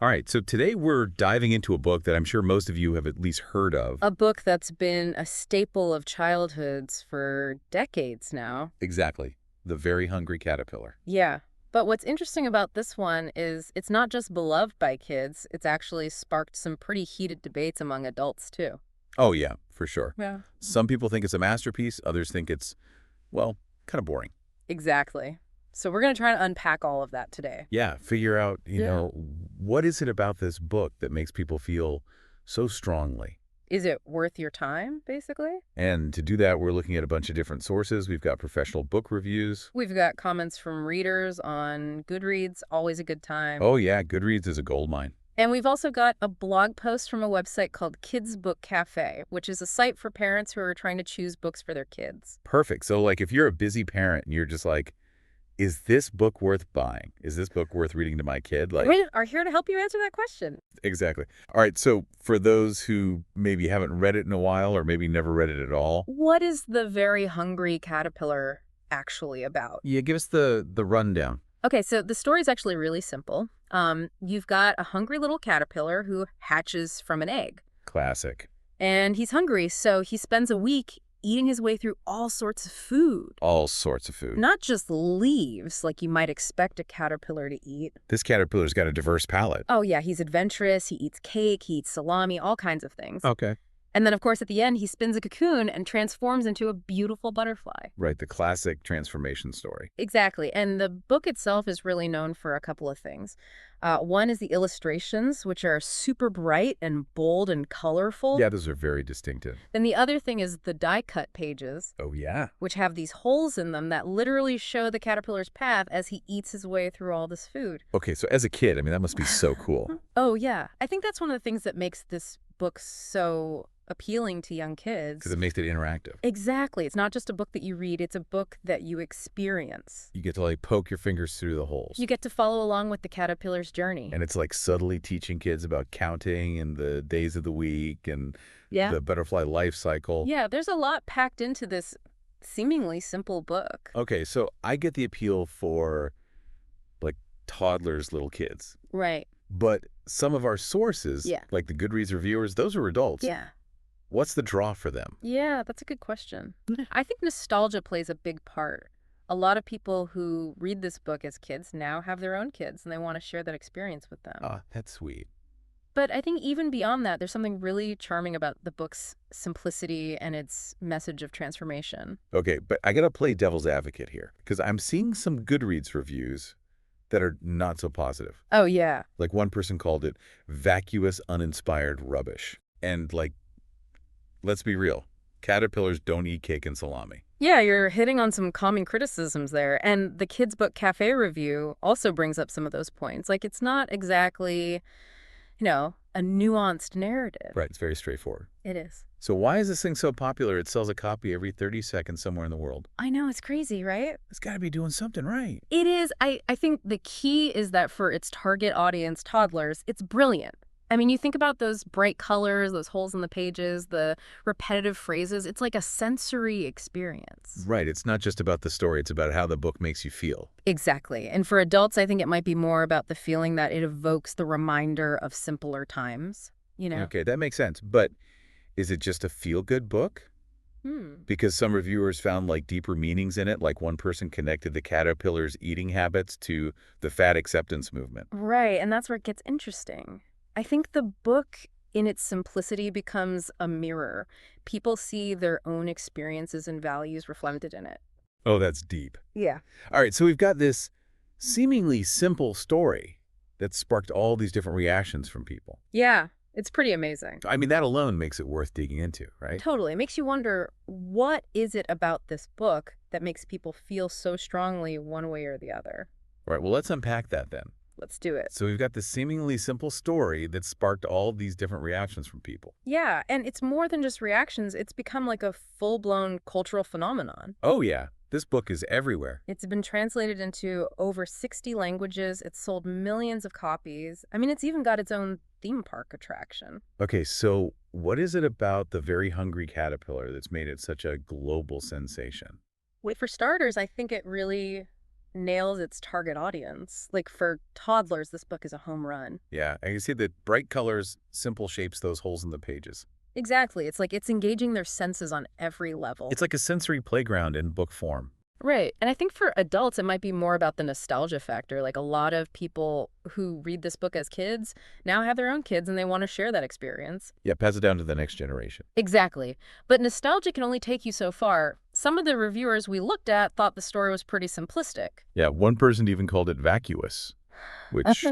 All right, so today we're diving into a book that I'm sure most of you have at least heard of. A book that's been a staple of childhoods for decades now. Exactly. The Very Hungry Caterpillar. Yeah. But what's interesting about this one is it's not just beloved by kids, it's actually sparked some pretty heated debates among adults, too. Oh, yeah, for sure. Yeah. Some people think it's a masterpiece. Others think it's, well, kind of boring. Exactly. So we're going to try to unpack all of that today. Yeah, figure out, Yeah. what is it about this book that makes people feel so strongly? Is it worth your time, basically? And to do that, we're looking at a bunch of different sources. We've got professional book reviews. We've got comments from readers on Goodreads, always a good time. Oh, yeah, Goodreads is a goldmine. And we've also got a blog post from a website called Kids Book Cafe, which is a site for parents who are trying to choose books for their kids. Perfect. So, like, if you're a busy parent and you're just like, is this book worth buying? Is this book worth reading to my kid? Like, We are here to help you answer that question. exactly. All right. So for those who maybe haven't read it in a while or maybe never read it at all, What is The Very Hungry Caterpillar actually about? yeah, give us the rundown. Okay, so the story is actually really simple. You've got a hungry little caterpillar who hatches from an egg. Classic. And he's hungry, so he spends a week eating his way through all sorts of food. All sorts of food. Not just leaves, like you might expect a caterpillar to eat. This caterpillar's got a diverse palate. Oh, yeah, he's adventurous. He eats cake, he eats salami, all kinds of things. Okay. And then, of course, at the end, he spins a cocoon and transforms into a beautiful butterfly. Right. The classic transformation story. Exactly. And the book itself is really known for a couple of things. One is the illustrations, which are super bright and bold and colorful. Yeah, those are very distinctive. Then the other thing is the die-cut pages, Oh, yeah. which have these holes in them that literally show the caterpillar's path as he eats his way through all this food. Okay. So as a kid, I mean, that must be so cool. Oh, yeah. I think that's one of the things that makes this book so appealing to young kids. Because it makes it interactive. Exactly. It's not just a book that you read, it's a book that you experience. You get to like poke your fingers through the holes. You get to follow along with the caterpillar's journey. And it's like subtly teaching kids about counting and the days of the week and Yeah. the butterfly life cycle. Yeah, there's a lot packed into this seemingly simple book. Okay, so I get the appeal for like toddlers, little kids. Right. But some of our sources, Yeah. like the Goodreads reviewers, those are adults. Yeah. What's the draw for them? Yeah, that's a good question. I think nostalgia plays a big part. A lot of people who read this book as kids now have their own kids and they want to share that experience with them. Ah, that's sweet. But I think even beyond that, there's something really charming about the book's simplicity and its message of transformation. Okay, but I gotta play devil's advocate here because I'm seeing some Goodreads reviews that are not so positive. Oh, yeah. Like one person called it vacuous, uninspired rubbish. And like, let's be real, caterpillars don't eat cake and salami. Yeah, you're hitting on some common criticisms there. And the Kids Book Cafe review also brings up some of those points. Like, it's not exactly, a nuanced narrative. Right, it's very straightforward. It is. So why is this thing so popular? It sells a copy every 30 seconds somewhere in the world. I know, it's crazy, right? It's got to be doing something right. It is. I think the key is that for its target audience, toddlers, it's brilliant. I mean, you think about those bright colors, those holes in the pages, the repetitive phrases. It's like a sensory experience. Right, it's not just about the story. It's about how the book makes you feel. Exactly. And for adults, I think it might be more about the feeling that it evokes the reminder of simpler times, Okay, that makes sense. But is it just a feel-good book? Because some reviewers found like deeper meanings in it, like one person connected the caterpillar's eating habits to the fat acceptance movement. Right. And that's where it gets interesting. I think the book in its simplicity becomes a mirror. People see their own experiences and values reflected in it. Oh, that's deep. Yeah. All right, so we've got this seemingly simple story that sparked all these different reactions from people. Yeah. It's pretty amazing. I mean, that alone makes it worth digging into, right? Totally. It makes you wonder, what is it about this book that makes people feel so strongly one way or the other? All right, well, let's unpack that then. Let's do it. So we've got this seemingly simple story that sparked all these different reactions from people. Yeah, and it's more than just reactions. It's become like a full-blown cultural phenomenon. Oh, yeah. This book is everywhere. It's been translated into over 60 languages. It's sold millions of copies. I mean, it's even got its own theme park attraction. Okay, so what is it about The Very Hungry Caterpillar that's made it such a global sensation? Wait, for starters, I think it really nails its target audience. Like for toddlers, this book is a home run. Yeah, I can see that bright colors, simple shapes, those holes in the pages. Exactly. It's like it's engaging their senses on every level. It's like a sensory playground in book form. Right. And I think for adults, it might be more about the nostalgia factor. Like a lot of people who read this book as kids now have their own kids and they want to share that experience. Yeah, pass it down to the next generation. Exactly. But nostalgia can only take you so far. Some of the reviewers we looked at thought the story was pretty simplistic. Yeah, one person even called it vacuous, which,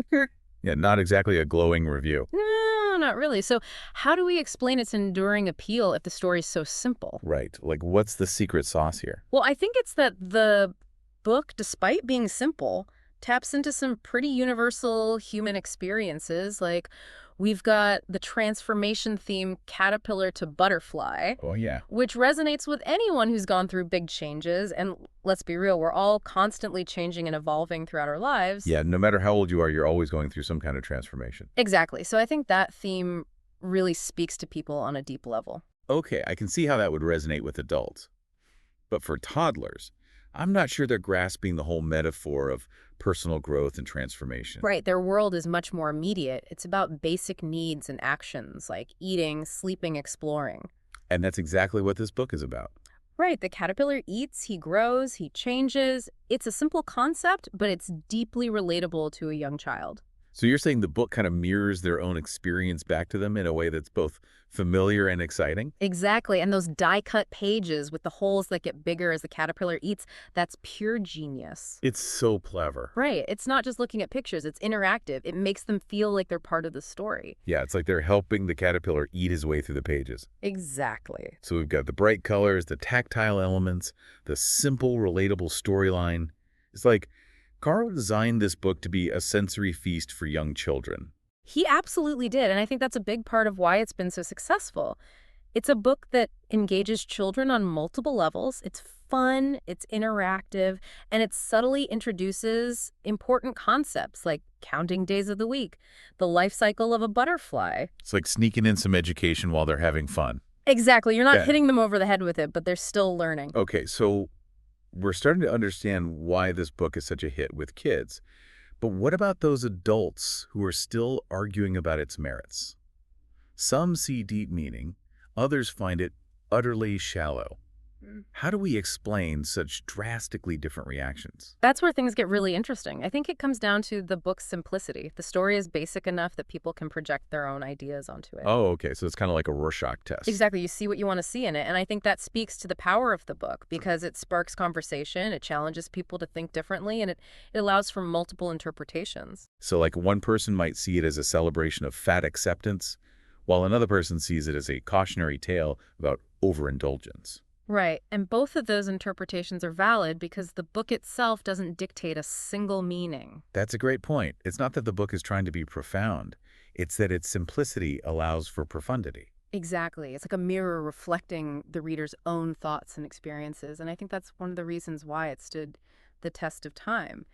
yeah, not exactly a glowing review. No, not really. So how do we explain its enduring appeal if the story's so simple? Right. Like, what's the secret sauce here? Well, I think it's that the book, despite being simple, taps into some pretty universal human experiences. Like, we've got the transformation theme, caterpillar to butterfly, Oh, yeah. which resonates with anyone who's gone through big changes. And let's be real, we're all constantly changing and evolving throughout our lives. Yeah, no matter how old you are, you're always going through some kind of transformation. Exactly. So I think that theme really speaks to people on a deep level. Okay, I can see how that would resonate with adults. But for toddlers, I'm not sure they're grasping the whole metaphor of personal growth and transformation. Right, their world is much more immediate. It's about basic needs and actions like eating, sleeping, exploring. And that's exactly what this book is about. Right, the caterpillar eats, he grows, he changes. It's a simple concept, but it's deeply relatable to a young child. So you're saying the book kind of mirrors their own experience back to them in a way that's both familiar and exciting? Exactly, and those die-cut pages with the holes that get bigger as the caterpillar eats, that's pure genius. It's so clever. Right, it's not just looking at pictures, it's interactive. It makes them feel like they're part of the story. Yeah, it's like they're helping the caterpillar eat his way through the pages. Exactly. So we've got the bright colors, the tactile elements, the simple, relatable storyline. It's like Carl designed this book to be a sensory feast for young children. He absolutely did, and I think that's a big part of why it's been so successful. It's a book that engages children on multiple levels. It's fun, it's interactive, and it subtly introduces important concepts like counting days of the week, the life cycle of a butterfly. It's like sneaking in some education while they're having fun. Exactly. You're not Yeah. hitting them over the head with it, but they're still learning. Okay, so we're starting to understand why this book is such a hit with kids. But what about those adults who are still arguing about its merits? Some see deep meaning, others find it utterly shallow. How do we explain such drastically different reactions? That's where things get really interesting. I think it comes down to the book's simplicity. The story is basic enough that people can project their own ideas onto it. Oh, okay, so it's kind of like a Rorschach test. Exactly. You see what you want to see in it. And I think that speaks to the power of the book because it sparks conversation, it challenges people to think differently, and it allows for multiple interpretations. So like one person might see it as a celebration of fat acceptance, while another person sees it as a cautionary tale about overindulgence. Right. And both of those interpretations are valid because the book itself doesn't dictate a single meaning. That's a great point. It's not that the book is trying to be profound. It's that its simplicity allows for profundity. Exactly. It's like a mirror reflecting the reader's own thoughts and experiences. And I think that's one of the reasons why it stood the test of time.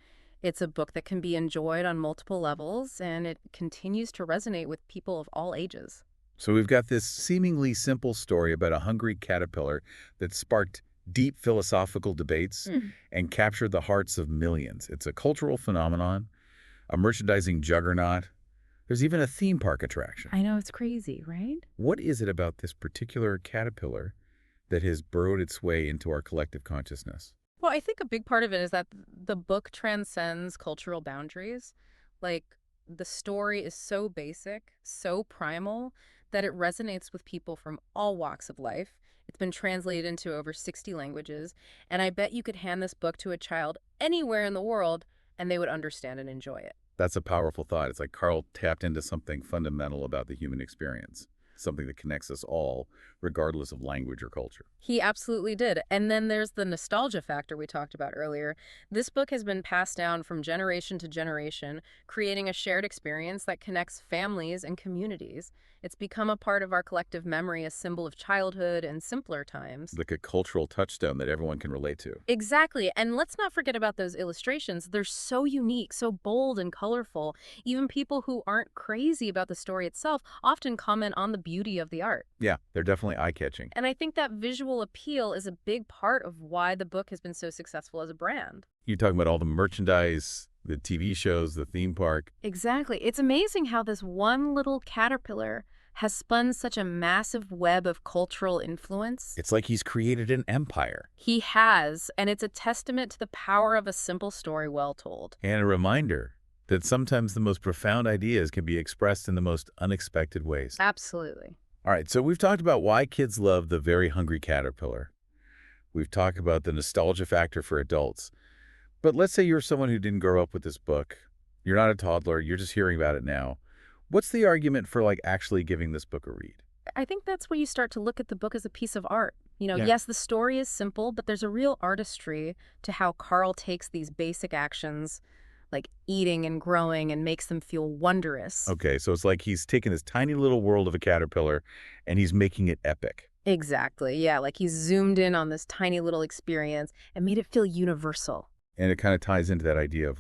It's a book that can be enjoyed on multiple levels, and it continues to resonate with people of all ages. So we've got this seemingly simple story about a hungry caterpillar that sparked deep philosophical debates and captured the hearts of millions. It's a cultural phenomenon, a merchandising juggernaut. There's even a theme park attraction. I know, it's crazy, right? What is it about this particular caterpillar that has burrowed its way into our collective consciousness? Well, I think a big part of it is that the book transcends cultural boundaries. Like, the story is so basic, so primal, that it resonates with people from all walks of life. It's been translated into over 60 languages, and I bet you could hand this book to a child anywhere in the world, and they would understand and enjoy it. That's a powerful thought. It's like Carl tapped into something fundamental about the human experience, something that connects us all, regardless of language or culture. He absolutely did. And then there's the nostalgia factor we talked about earlier. This book has been passed down from generation to generation, creating a shared experience that connects families and communities. It's become a part of our collective memory, a symbol of childhood and simpler times. Like a cultural touchstone that everyone can relate to. Exactly. And let's not forget about those illustrations. They're so unique, so bold and colorful. Even people who aren't crazy about the story itself often comment on the beauty of the art. Yeah, they're definitely eye-catching. And I think that visual appeal is a big part of why the book has been so successful as a brand. You're talking about all the merchandise, the TV shows, the theme park. Exactly. It's amazing how this one little caterpillar has spun such a massive web of cultural influence. It's like he's created an empire. He has, and it's a testament to the power of a simple story well told. And a reminder that sometimes the most profound ideas can be expressed in the most unexpected ways. Absolutely. All right, so we've talked about why kids love The Very Hungry Caterpillar. We've talked about the nostalgia factor for adults. But let's say you're someone who didn't grow up with this book. You're not a toddler. You're just hearing about it now. What's the argument for actually giving this book a read? I think that's where you start to look at the book as a piece of art. Yeah. Yes, the story is simple, but there's a real artistry to how Carl takes these basic actions, like eating and growing, and makes them feel wondrous. Okay, so it's like he's taken this tiny little world of a caterpillar and he's making it epic. Exactly, yeah, like he's zoomed in on this tiny little experience and made it feel universal. And it kind of ties into that idea of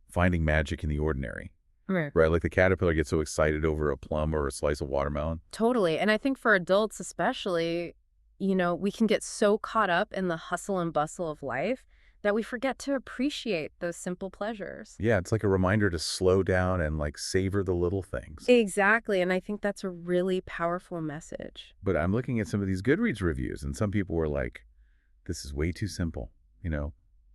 finding magic in the ordinary. Right. Right, like the caterpillar gets so excited over a plum or a slice of watermelon. Totally, and I think for adults especially, we can get so caught up in the hustle and bustle of life that we forget to appreciate those simple pleasures. Yeah, it's like a reminder to slow down and savor the little things. Exactly, and I think that's a really powerful message. But I'm looking at some of these Goodreads reviews, and some people were like, this is way too simple.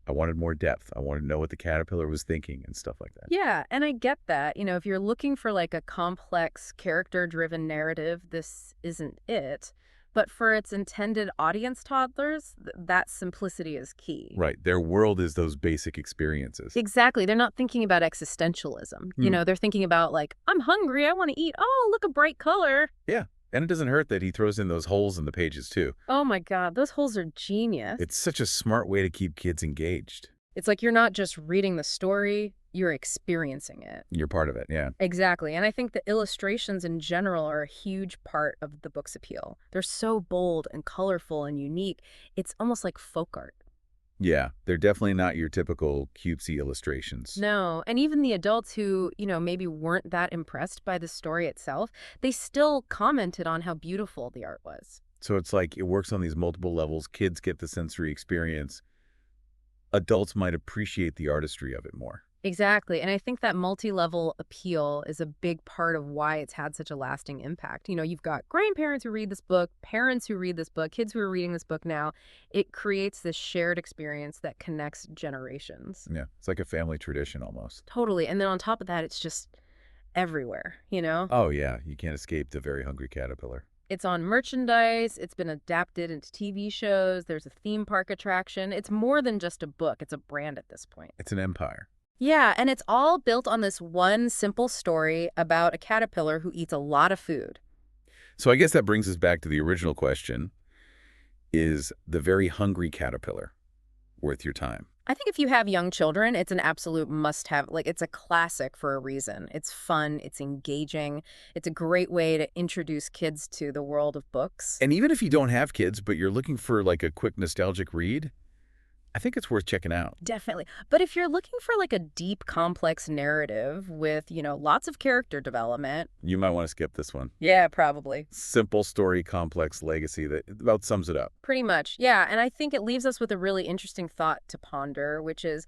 I wanted more depth. I wanted to know what the caterpillar was thinking and stuff like that. Yeah, and I get that. If you're looking for a complex, character-driven narrative, this isn't it. But for its intended audience toddlers, that simplicity is key. Right. Their world is those basic experiences. Exactly. They're not thinking about existentialism. They're thinking about I'm hungry, I want to eat. Oh, look, a bright color. Yeah. And it doesn't hurt that he throws in those holes in the pages, too. Oh, my God. Those holes are genius. It's such a smart way to keep kids engaged. It's like you're not just reading the story, you're experiencing it. You're part of it, yeah. Exactly. And I think the illustrations in general are a huge part of the book's appeal. They're so bold and colorful and unique. It's almost like folk art. Yeah, they're definitely not your typical cutesy illustrations. No, and even the adults who, maybe weren't that impressed by the story itself, they still commented on how beautiful the art was. So it's like it works on these multiple levels. Kids get the sensory experience. Adults might appreciate the artistry of it more. Exactly, and I think that multi-level appeal is a big part of why it's had such a lasting impact. You've got grandparents who read this book, parents who read this book, kids who are reading this book now. It creates this shared experience that connects generations. Yeah, it's like a family tradition almost. Totally, and then on top of that, it's just everywhere, Oh, yeah, you can't escape The Very Hungry Caterpillar. It's on merchandise, it's been adapted into TV shows, there's a theme park attraction. It's more than just a book, it's a brand at this point. It's an empire. Yeah, and it's all built on this one simple story about a caterpillar who eats a lot of food. So I guess that brings us back to the original question. Is The Very Hungry Caterpillar worth your time? I think if you have young children, it's an absolute must-have. It's a classic for a reason. It's fun, it's engaging, it's a great way to introduce kids to the world of books. And even if you don't have kids, but you're looking for a quick nostalgic read, I think it's worth checking out. Definitely. But if you're looking for a deep, complex narrative with, lots of character development. You might want to skip this one. Yeah, probably. Simple story, complex legacy, that about sums it up. Pretty much. Yeah. And I think it leaves us with a really interesting thought to ponder, which is,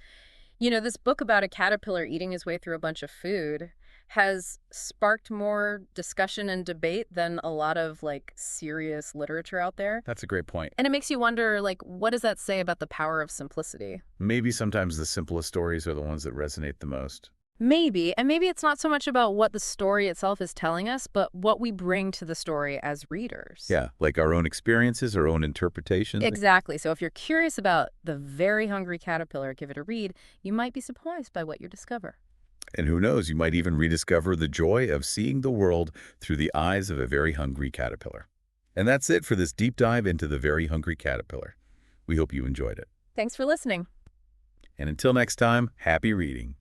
this book about a caterpillar eating his way through a bunch of food has sparked more discussion and debate than a lot of serious literature out there. That's a great point. And it makes you wonder, what does that say about the power of simplicity? Maybe sometimes the simplest stories are the ones that resonate the most. Maybe. And maybe it's not so much about what the story itself is telling us, but what we bring to the story as readers. Yeah, like our own experiences, our own interpretations. Exactly. So if you're curious about The Very Hungry Caterpillar, give it a read. You might be surprised by what you discover. And who knows, you might even rediscover the joy of seeing the world through the eyes of a very hungry caterpillar. And that's it for this deep dive into The Very Hungry Caterpillar. We hope you enjoyed it. Thanks for listening. And until next time, happy reading.